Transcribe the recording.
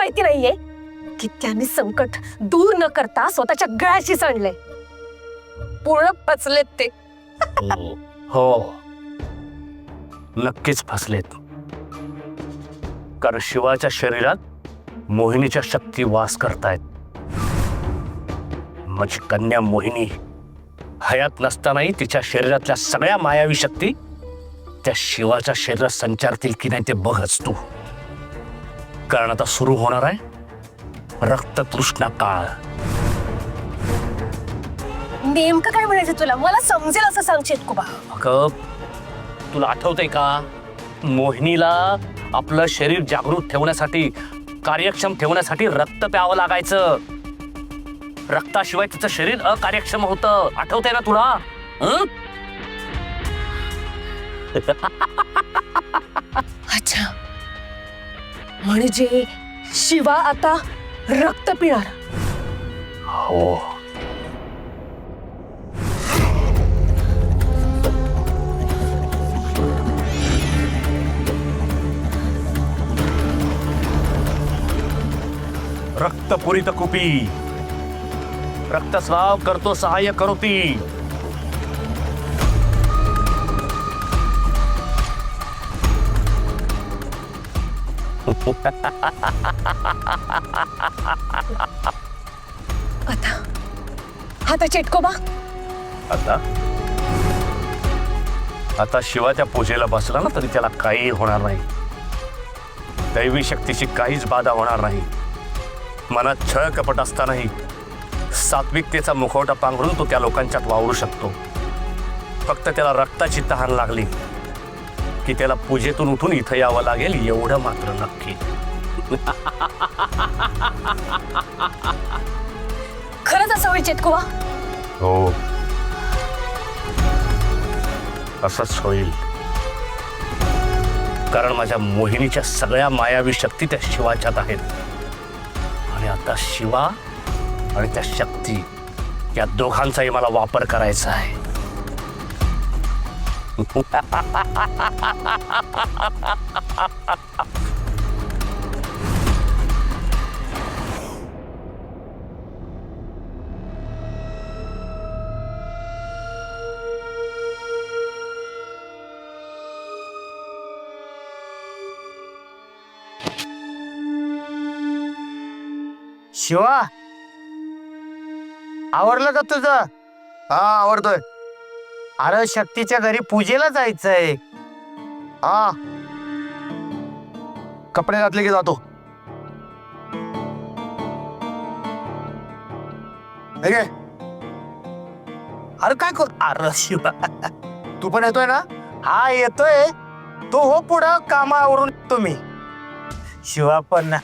माहिती नाहीये की त्यांनी संकट दूर न करता स्वतःच्या गळ्याशी सांडले. पूर्ण फसलेत ते. हो, नक्कीच फसलेत. कारण शिवाच्या शरीरात मोहिनीच्या शक्ती वास करतायत. माझी कन्या मोहिनी हयात नसतानाही तिच्या शरीरातल्या सगळ्या मायावी शक्ती त्या शिवाच्या शरीरात संचारतील की नाही ते बघच तू. कारण आता सुरू होणार आहे रक्ततृष्णा काळ. नेमकं काय म्हणायचं तुला? मला समजेल असं सांग चेतकोबा. अगं, तुला आठवतंय का, मोहिनीला आपलं शरीर जागृत ठेवण्यासाठी, कार्यक्षम ठेवण्यासाठी रक्त प्यावं लागायचं. रक्ताशिवाय तिचं शरीर अकार्यक्षम होतं. आठवतंय ना तुला? अच्छा, म्हणजे शिवा आता रक्त पिणार? हो. रक्तपुरित कुपी रक्तस्राव करतो सहाय्य करोती. आता चेटकोबा, आता शिवाच्या पूजेला बसला ना तरी त्याला काही होणार नाही. दैवी शक्तीची काहीच बाधा होणार नाही. मनात छळ कपट असतानाही सात्विकतेचा मुखवटा पांघरून तो त्या लोकांच्यात वावरू शकतो. फक्त त्याला रक्ताची तहान लागली की त्याला पूजेतून उठून इथं यावं लागेल, एवढं मात्र नक्की. खरंच असं होईल चेतकोबा? हो, असंच होईल. कारण माझ्या मोहिनीच्या सगळ्या मायावी शक्ती त्या शिवाच्यात आहेत. आणि आता शिवा आणि त्या शक्ती या दोघांचाही मला वापर करायचा आहे. शिवा, आवरलं का तुझं? हा, आवडतोय. अरे शक्तीच्या घरी पूजेला जायचंय. हा, कपडे घातले की जातो. हे घे. अरे काय कर, अरे शिवा, तू पण येतोय ना? हा येतोय. तो हो पुढं कामावरून तुम्ही शिवा पण ना